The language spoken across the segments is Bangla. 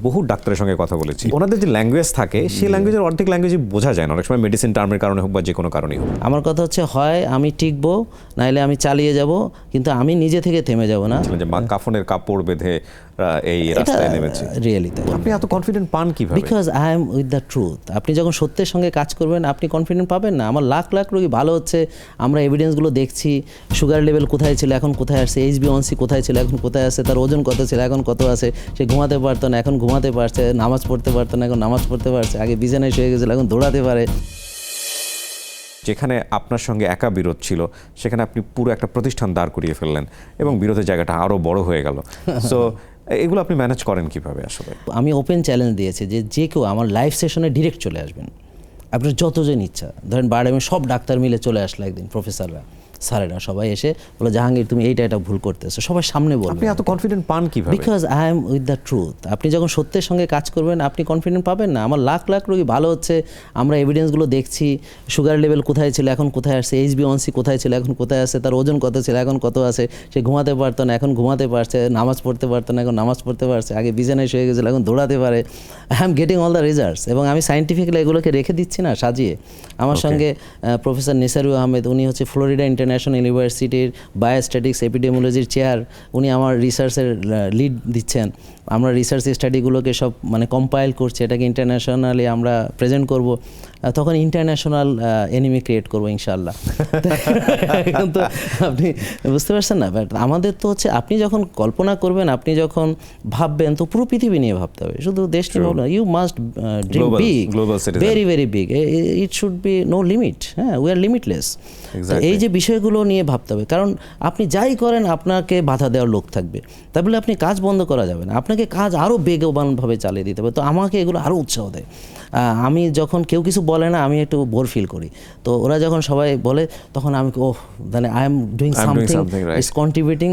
বহু ডাক্তারের সঙ্গে কথা বলেছি, ওনাদের যে ল্যাঙ্গুয়েজ থাকে সেই ল্যাঙ্গুয়েজের অর্ধেক ল্যাঙ্গুয়েজই বোঝা যায় না, অনেক সময় মেডিসিন টার্মের কারণে হোক বা যে কোনো কারণেই হোক। আমার কথা হচ্ছে হয় আমি টিকবো, নাইলে আমি চালিয়ে যাব, কিন্তু আমি নিজে থেকে থেমে যাব না। যে কাফনের কাপড় বেঁধে এই রাস্তায় নেমেছে, রিয়েলি তাই। আপনি এত কনফিডেন্ট পান কিভাবে? Because I am with the truth. আপনি যখন সত্যের সঙ্গে কাজ করবেন আপনি কনফিডেন্ট পাবেন না। আমার লাখ লাখ রোগী ভালো হচ্ছে, আমরা এভিডেন্সগুলো দেখছি, সুগার লেভেল কোথায় ছিল এখন কোথায় আসছে, HbA1c কোথায় ছিল এখন কোথায় আসছে, তার ওজন কত ছিল এখন কত আছে, সে ঘুমাতে পারতো না এখন ঘুমাতে পারছে, নামাজ পড়তে পারতো না এখন নামাজ পড়তে পারছে, আগে বিছানায় শুয়ে গেছিল এখন দৌড়াতে পারে। যেখানে আপনার সঙ্গে একা বিরোধ ছিল সেখানে আপনি পুরো একটা প্রতিষ্ঠান দাঁড় করিয়ে ফেললেন এবং বিরোধের জায়গাটা আরও বড় হয়ে গেল। সো এগুলো আপনি ম্যানেজ করেন কিভাবে আসলে? আমি ওপেন চ্যালেঞ্জ দিয়েছি যে কেউ আমার লাইভ সেশনে ডিরেক্ট চলে আসবেন, আপনার যতজন ইচ্ছা। ধরেন বারডেমে সব ডাক্তার মিলে চলে আসলো একদিন, প্রফেসররা, স্যারেরা সবাই এসে বলে জাহাঙ্গীর তুমি এটা ভুল করতেছো, সবার সামনে বলবেন। আপনি এত কনফিডেন্ট পান কিভাবে? Because I am with the truth. আপনি যখন সত্যের সঙ্গে কাজ করবেন আপনি কনফিডেন্ট পাবেন না। আমার লাখ লাখ রোগী ভালো হচ্ছে, আমরা এভিডেন্সগুলো দেখছি, সুগার লেভেল কোথায় ছিল এখন কোথায় আসছে, HbA1c কোথায় ছিল এখন কোথায় আসছে, তার ওজন কত ছিল এখন কত আছে, সে ঘুমাতে পারতো না এখন ঘুমাতে পারছে, নামাজ পড়তে পারতো না এখন নামাজ পড়তে পারছে, আগে বিছানায় শুয়ে গেছিলো এখন দৌড়াতে পারে। I am getting all the results এবং আমি সায়েন্টিফিক্যালি এগুলোকে রেখে দিচ্ছি না সাজিয়ে। আমার সঙ্গে প্রফেসর নিসারুল আহমেদ, উনি হচ্ছে ফ্লোরিডা ইন্টারন্যাশনাল ইউনিভার্সিটির বায়োস্ট্যাটিক্স এপিডেমিওলজির চেয়ার, উনি আমার রিসার্চের লিড দিচ্ছেন। আমরা রিসার্চ স্টাডিগুলোকে সব কম্পাইল করছি, এটাকে ইন্টারন্যাশনালি আমরা প্রেজেন্ট করব, তখন ইন্টারন্যাশনাল এনিমি ক্রিয়েট করবো ইনশাআল্লাহ। এখন তো আপনি বুঝতে পারছেন না, বাট আমাদের তো হচ্ছে আপনি যখন কল্পনা করবেন, আপনি যখন ভাববেন, তো পুরো পৃথিবী নিয়ে ভাবতে হবে, শুধু দেশ নিয়ে ভাবনা। You must dream big, very very big, it should be no limit. হ্যাঁ, উই আর লিমিটলেস। এই যে বিষয়গুলো নিয়ে ভাবতে হবে, কারণ আপনি যাই করেন আপনাকে বাধা দেওয়ার লোক থাকবে, তাই বলে আপনি কাজ বন্ধ করা যাবে না, আপনাকে কাজ আরও বেগবানভাবে চালিয়ে দিতে হবে। তো আমাকে এগুলো আরও উৎসাহ দেয়। আমি যখন কেউ কিছু বলে না আমি একটু বোর ফিল করি, তো ওরা যখন সবাই বলে তখন আমি মানে I am doing something, is contributing,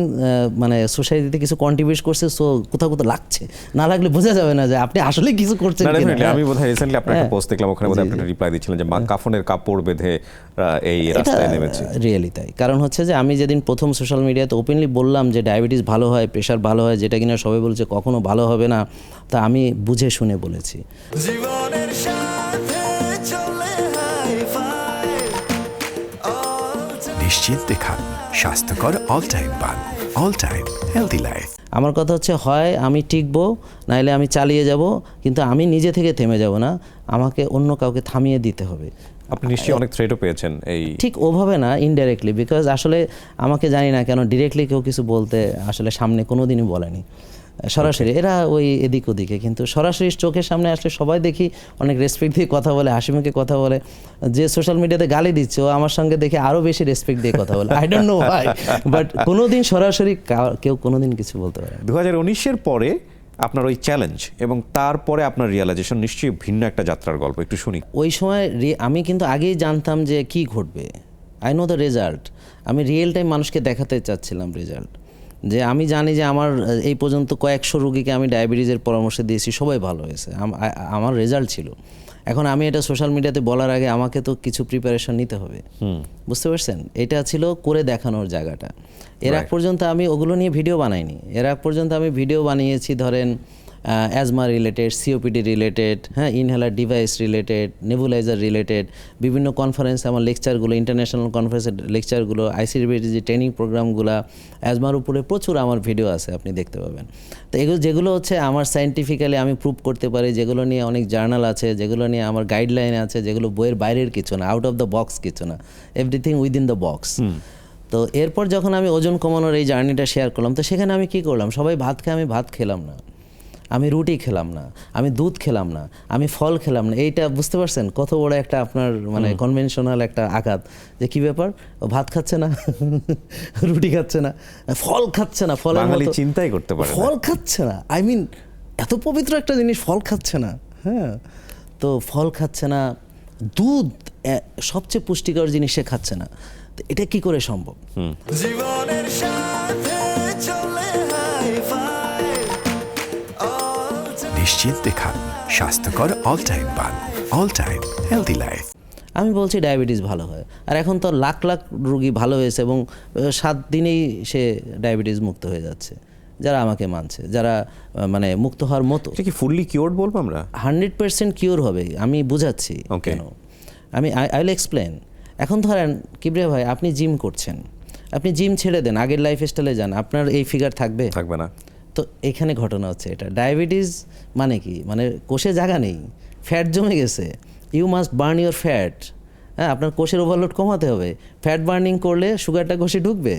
মানে সোসাইটিতে কিছু কন্ট্রিবিউট করছে, সো কোথাও কোথাও লাগছে, না লাগলে বোঝা যাবে না যে আপনি আসলে কিছু করছেন কিনা। আমি বোধহয় রিসেন্টলি আপনার একটা পোস্ট দেখলাম, ওখানে বোধহয় আপনি রিপ্লাই দিচ্ছিলেন যে কাফনের কাপড় বেঁধে এই রাস্তায় নেমেছে। রিয়েলি তাই। কারণ হচ্ছে যে আমি যেদিন প্রথম সোশ্যাল মিডিয়াতে ওপেনলি বললাম যে ডায়াবেটিস ভালো হয়, প্রেশার ভালো হয়, যেটা কিনা সবাই বলছে কখনো ভালো হবে না, তা আমি বুঝে শুনে বলেছি। জীবনের সাথে চলে নিশ্চিন্তে খান স্বাস্থ্যকর অল টাইম পান, অল টাইম হেলদি লাইফ। আমার কথা হচ্ছে হয় আমি টিকবো, নাইলে আমি চালিয়ে যাব, কিন্তু আমি নিজে থেকে থেমে যাব না, আমাকে অন্য কাউকে থামিয়ে দিতে হবে। আপনি নিশ্চয়ই অনেক থ্রেটও পেয়েছেন এই? ঠিক ওভাবে না, ইনডাইরেক্টলি, বিকজ আসলে আমাকে জানি না কেন ডিরেক্টলি কেউ কিছু বলতে আসলে সামনে কোনো দিনই বলেনি সরাসরি, এরা ওই এদিক ওদিকে, কিন্তু সরাসরি চোখের সামনে আসলে সবাই দেখি অনেক রেসপেক্ট দিয়ে কথা বলে, হাসিমুখে কথা বলে। যে সোশ্যাল মিডিয়াতে গালি দিচ্ছে ও আমার সঙ্গে দেখে আরও বেশি রেসপেক্ট দিয়ে কথা বলে, I don't know why, but কোনোদিন সরাসরি কেউ কোনোদিন কিছু বলতে পারে না। 2019-এর পরে আপনার ওই চ্যালেঞ্জ এবং তারপরে আপনার রিয়েলাইজেশন নিশ্চয়ই ভিন্ন একটা যাত্রার গল্প, একটু শুনি। ওই সময় আমি কিন্তু আগেই জানতাম যে কি ঘটবে, আই নো দ্য রেজাল্ট। আমি রিয়েল টাইম মানুষকে দেখাতে চাচ্ছিলাম রেজাল্ট, যে আমি জানি যে আমার এই পর্যন্ত কয়েকশো রুগীকে আমি ডায়াবেটিসের পরামর্শ দিয়েছি, সবাই ভালো হয়েছে, আমার রেজাল্ট ছিল। এখন আমি এটা সোশ্যাল মিডিয়াতে বলার আগে আমাকে তো কিছু প্রিপারেশন নিতে হবে, বুঝতে পারছেন? এটা ছিল করে দেখানোর জায়গাটা। এর আগ পর্যন্ত আমি ওগুলো নিয়ে ভিডিও বানাইনি। এর আগ পর্যন্ত আমি ভিডিও বানিয়েছি ধরেন অ্যাজমা রিলেটেড, COPD রিলেটেড, হ্যাঁ, inhaler device related, nebuliser related, বিভিন্ন কনফারেন্সে আমার লেকচারগুলো, ইন্টারন্যাশনাল কনফারেন্সের লেকচারগুলো, ICD যে ট্রেনিং প্রোগ্রামগুলো, অ্যাজমার উপরে প্রচুর আমার ভিডিও আছে, আপনি দেখতে পাবেন। তো এগুলো যেগুলো হচ্ছে আমার সায়েন্টিফিক্যালি আমি প্রুভ করতে পারি, যেগুলো নিয়ে অনেক জার্নাল আছে, যেগুলো নিয়ে আমার গাইডলাইন আছে, যেগুলো বইয়ের বাইরের কিছু না, আউট অফ দ্য বক্স কিছু না, এভরিথিং উইদিন দ্য বক্স। তো এরপর যখন আমি ওজন কমানোর এই জার্নিটা শেয়ার করলাম, তো সেখানে আমি কী করলাম, সবাই ভাত খায়, আমি ভাত খেলাম না, আমি রুটি খেলাম না, আমি দুধ খেলাম না, আমি ফল খেলাম না। এইটা বুঝতে পারছেন কত বড় একটা আপনার মানে কনভেনশনাল একটা আঘাত, যে কি ব্যাপার, ভাত খাচ্ছে না, রুটি খাচ্ছে না, ফল খাচ্ছে না, ফলের মতো চিন্তাই করতে পারে, ফল খাচ্ছে না, আই মিন এত পবিত্র একটা জিনিস ফল খাচ্ছে না। হ্যাঁ, তো ফল খাচ্ছে না, দুধ সবচেয়ে পুষ্টিকর জিনিস সে খাচ্ছে না, তো এটা কি করে সম্ভব? জীবনের সাথে চলে নিশ্চিন্তে খান স্বাস্থ্যকর অল টাইম পান, অল টাইম হেলদি লাইফ। আমি বলছি ডায়াবেটিস ভালো হয়, আর এখন তো লাখ লাখ রুগী ভালো হয়েছে এবং 7 দিনেই সে ডায়াবেটিস মুক্ত হয়ে যাচ্ছে। যারা আমাকে মানছে, যারা মানে মুক্ত হওয়ার মতো। এটা কি ফুললি কিওর্ড বলবো আমরা? 100% কিওর হবে, আমি বুঝাচ্ছি Okay. কেন। I will explain. এখন ধরেন কিবরিয়া ভাই, আপনি জিম করছেন, আপনি জিম ছেড়ে দেন, আগের লাইফস্টাইলে যান, আপনার এই ফিগার থাকবে? থাকবে না। তো এখানে ঘটনা হচ্ছে এটা। ডায়াবেটিস মানে কি, মানে কোষে জায়গা নেই, ফ্যাট জমে গেছে, you must burn your fat. হ্যাঁ, আপনার কোষের ওভারলোড কমাতে হবে। ফ্যাট বার্নিং করলে সুগারটা কোষে ঢুকবে,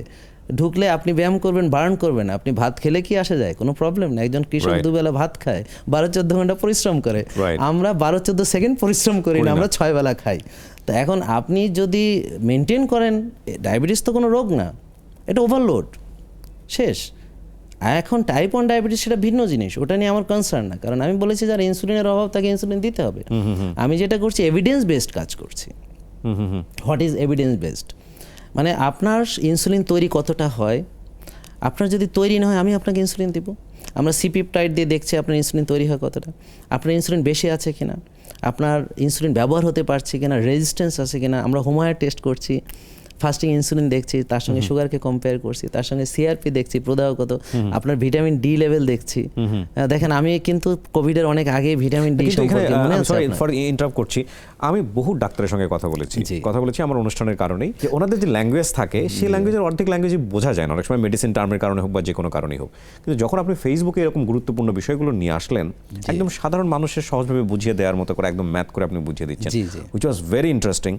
ঢুকলে আপনি ব্যায়াম করবেন, বার্ন করবেন। আপনি ভাত খেলে কি আসে যায়? কোনো প্রবলেম না। একজন কৃষক Right. দুবেলা ভাত খায়, 12-14 ঘন্টা পরিশ্রম করে। Right. আমরা 12-14 সেকেন্ড পরিশ্রম করি না, আমরা 6 বেলা খাই। তো এখন আপনি যদি মেনটেন করেন, ডায়াবেটিস তো কোনো রোগ না, এটা ওভারলোড, শেষ। এখন টাইপ 1 ডায়াবেটিস সেটা ভিন্ন জিনিস, ওটা নিয়ে আমার কনসার্ন না। কারণ আমি বলেছি যারা ইনসুলিনের অভাব তাকে ইনসুলিন দিতে হবে। আমি যেটা করছি এভিডেন্স বেসড কাজ করছি। What is evidence based? মানে আপনার ইনসুলিন তৈরি কতটা হয়, আপনার যদি তৈরি না হয় আমি আপনাকে ইনসুলিন দিব। আমরা সিপিপটাইড দিয়ে দেখছি আপনার ইনসুলিন তৈরি হয় কতটা, আপনার ইনসুলিন বেশি আছে কিনা, আপনার ইনসুলিন ব্যবহার হতে পারছে কিনা, রেজিস্ট্যান্স আছে কিনা। আমরা হোমায়ার টেস্ট করছি, ফাস্টিং ইনসুলিন দেখছি, তার সঙ্গে সুগারকে কম্পেয়ার করছি, তার সঙ্গে সিআরপি দেখছি, প্রদাহ কত, আপনার ভিটামিন ডি লেভেল দেখছি। দেখেন আমি কিন্তু কোভিডের অনেক আগে ভিটামিন ডি সম্পর্কে মনে আছে আপনার? ফর ইন্টারাপ্ট করছি, আমি বহু ডাক্তারের সঙ্গে কথা বলেছি জি। আমার অনুষ্ঠানের কারণেই, যে ওনাদের যে ল্যাঙ্গুয়েজ থাকে সেই ল্যাঙ্গুয়েজের অর্ধেক ল্যাঙ্গুয়েজই বোঝা যায় না অনেক সময়, মেডিসিন টার্মের কারণে হোক বা যে কোনো কারণেই হোক। কিন্তু যখন আপনি ফেসবুকে এরকম গুরুত্বপূর্ণ বিষয়গুলো নিয়ে আসলেন, একদম সাধারণ মানুষের সহজভাবে বুঝিয়ে দেওয়ার মতো করে, একদম ম্যাথ করে আপনি বুঝিয়ে দিচ্ছেন, জি, জি। Which was very interesting.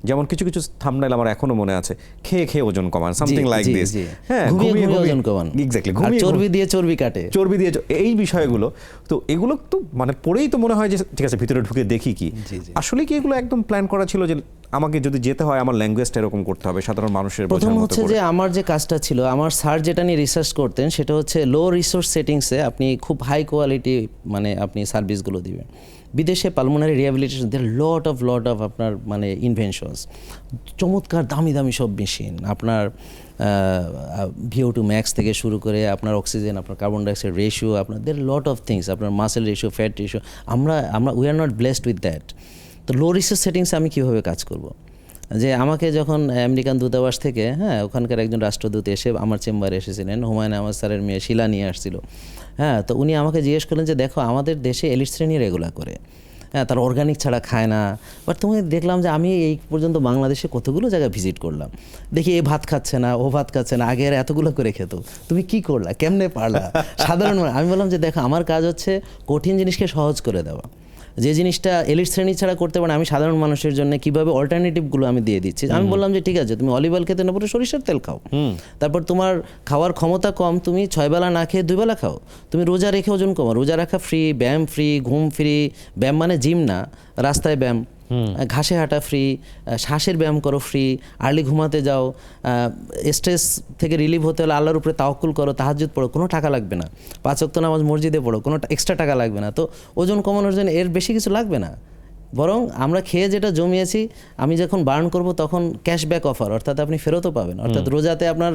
যেমন কিছু কিছু থাম্বনেল আমার এখনো মনে আছে, খেয়ে খেয়ে ওজন কমান, সামথিং লাইক দিস। হ্যাঁ, ঘুমিয়ে ওজন কমান, এক্স্যাক্টলি, আর চর্বি দিয়ে চর্বি কাটে, চর্বি দিয়ে এই বিষয়গুলো। তো এগুলো তো মানে পড়েই তো মনে হয় যে ঠিক আছে, ভিতরে ঢুকে দেখি কি আসলে কি এগুলো একদম প্ল্যান করা ছিল যে আমাকে যদি যেতে হয় আমার ল্যাঙ্গুয়েজটা এরকম করতে হবে সাধারণ মানুষের বোঝার প্রথম মতো হচ্ছে করে। যে আমার যে কাজটা ছিল, আমার স্যার যেটা নিয়ে রিসার্চ করতেন সেটা হচ্ছে লো রিসোর্স সেটিংসে আপনি খুব হাই কোয়ালিটি মানে আপনি সার্ভিসগুলো দিবেন। বিদেশে pulmonary rehabilitation there lot of আপনার মানে ইনভেনশনস, চমৎকার দামি দামি সব মেশিন, আপনার VO2 ম্যাক্স থেকে শুরু করে আপনার অক্সিজেন, আপনার কার্বন ডাইঅক্সাইড রেশিও, আপনার দের লট অফ থিংস, আপনার মাসেল রেশিও, ফ্যাট রেশিও। আমরা we are not blessed with that. তো লো রিসোর্স সেটিংসে আমি কীভাবে কাজ করব? যে আমাকে যখন আমেরিকান দূতাবাস থেকে, হ্যাঁ, ওখানকার একজন রাষ্ট্রদূত এসে আমার চেম্বারে এসেছিলেন, হুমায়ুন আহমদ স্যারের মেয়ে শিলা নিয়ে আসছিল। হ্যাঁ, তো উনি আমাকে জিজ্ঞেস করলেন যে দেখো আমাদের দেশে এলিট শ্রেণী রেগুলার করে, হ্যাঁ, তারা অর্গানিক ছাড়া খায় না। বাট তুমি দেখলাম যে আমি এই পর্যন্ত বাংলাদেশে কতগুলো জায়গায় ভিজিট করলাম, দেখি এ ভাত খাচ্ছে না, ও ভাত খাচ্ছে না, আগে আর এতগুলো করে খেত, তুমি কি করলা, কেমনে পারলা? সাধারণ আমি বললাম যে দেখো আমার কাজ হচ্ছে কঠিন জিনিসকে সহজ করে দেওয়া। যে জিনিসটা এলিট শ্রেণী ছাড়া করতে পারে আমি সাধারণ মানুষের জন্য কীভাবে অল্টারনেটিভগুলো আমি দিয়ে দিচ্ছি। আমি বললাম যে ঠিক আছে, তুমি অলিভ অয়েল খেতে না পারো সরিষার তেল খাও, তারপর তোমার খাওয়ার ক্ষমতা কম, তুমি 6 বেলা না খেয়ে 2 বেলা খাও, তুমি রোজা রেখে ওজন কমাও, রোজা রাখা ফ্রি, ব্যায়াম ফ্রি, ঘুম ফ্রি, ব্যায়াম মানে জিম না, রাস্তায় ব্যায়াম, ঘাসে হাঁটা ফ্রি, শ্বাসের ব্যায়াম করো ফ্রি, আর্লি ঘুমাতে যাও, স্ট্রেস থেকে রিলিভ হতে হলে আল্লাহর উপরে তাওয়াক্কুল করো, তাহাজ্জুদ পড়ো, কোনো টাকা লাগবে না, 5 ওয়াক্ত নামাজ মসজিদে পড়ো, কোনো এক্সট্রা টাকা লাগবে না। তো ওজন কমানোর জন্য এর বেশি কিছু লাগবে না, বরং আমরা খেয়ে যেটা জমিয়েছি আমি যখন বার্ন করব তখন ক্যাশব্যাক অফার, অর্থাৎ আপনি ফেরতও পাবেন। অর্থাৎ রোজাতে আপনার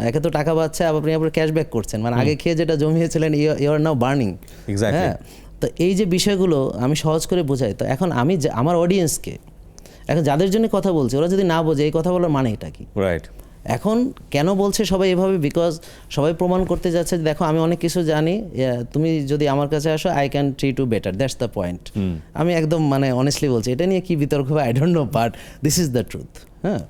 একে তো টাকা পাচ্ছে, আপনি আবার ক্যাশব্যাক করছেন, মানে আগে খেয়ে যেটা জমিয়েছিলেন ইউ আর নাও বার্নিং। হ্যাঁ, তো এই যে বিষয়গুলো আমি সহজ করে বোঝাই। তো এখন আমি আমার অডিয়েন্সকে, এখন যাদের জন্য কথা বলছি ওরা যদি না বোঝে এই কথা বলার মানে এটা কি? রাইট। এখন কেন বলছে সবাই এভাবে? বিকজ সবাই প্রমাণ করতে যাচ্ছে যে দেখো আমি অনেক কিছু জানি, তুমি যদি আমার কাছে আসো I can treat you better, that's the point. আমি একদম মানে অনেস্টলি বলছি, এটা নিয়ে কি বিতর্ক হবে I don't know, but this is the truth. হ্যাঁ,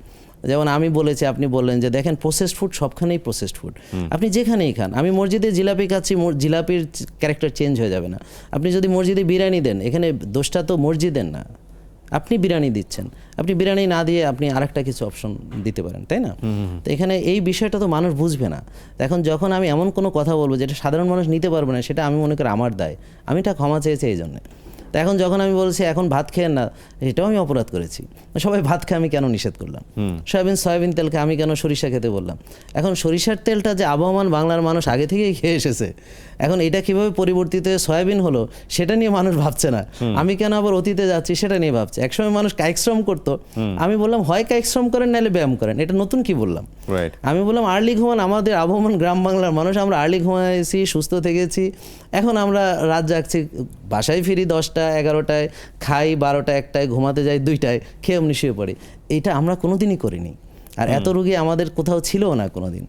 যেমন আমি বলেছি, আপনি বললেন যে দেখেন প্রসেসড ফুড সবখানেই প্রসেসড ফুড, আপনি যেখানেই খান। আমি মসজিদে জিলাপি খাচ্ছি, জিলাপির ক্যারেক্টার চেঞ্জ হয়ে যাবে না। আপনি যদি মসজিদে বিরিয়ানি দেন, এখানে দোষটা তো মসজিদের না, আপনি বিরিয়ানি দিচ্ছেন, আপনি বিরিয়ানি না দিয়ে আপনি আরেকটা কিছু অপশন দিতে পারেন, তাই না? তো এখানে এই বিষয়টা তো মানুষ বুঝবে না। এখন যখন আমি এমন কোনো কথা বলবো যেটা সাধারণ মানুষ নিতে পারবে না, সেটা আমি মনে করি আমার দায়, আমি এটা ক্ষমা চেয়েছি এই জন্যে। তো এখন যখন আমি বলছি এখন ভাত খেয়েন না, এটাও আমি অপরাধ করেছি। সবাই ভাত খেয়ে আমি কেন নিষেধ করলাম? সয়াবিন তেল খেয়ে আমি কেন সরিষা খেতে বললাম? এখন সরিষার তেলটা যে আবহমান বাংলার মানুষ আগে থেকেই খেয়ে এসেছে, এখন এটা কিভাবে পরিবর্তিত হয়ে সয়াবিন হলো সেটা নিয়ে মানুষ ভাবছে না। আমি কেন আবার অতীতে যাচ্ছি সেটা নিয়ে ভাবছে। একসময় মানুষ কায়িক শ্রম করতো, আমি বললাম হয় কায়িক শ্রম করেন নাহলে ব্যায়াম করেন, এটা নতুন কি বললাম? আমি বললাম আর্লি ঘুমান, আমাদের আবহমান গ্রাম বাংলার মানুষ আমরা আর্লি ঘুমাইছি, সুস্থ থেকেছি, এখন আমরা রাত জাগছি, বাসায় ফিরি 10টা 11টায়, খাই 12টা 1টায়, ঘুমাতে যাই 2টায়, খেয়ে অমনি শুয়ে পড়ি। এটা আমরা কোনোদিনই করিনি, আর এত রোগী আমাদের কোথাও ছিলও না কোনোদিন।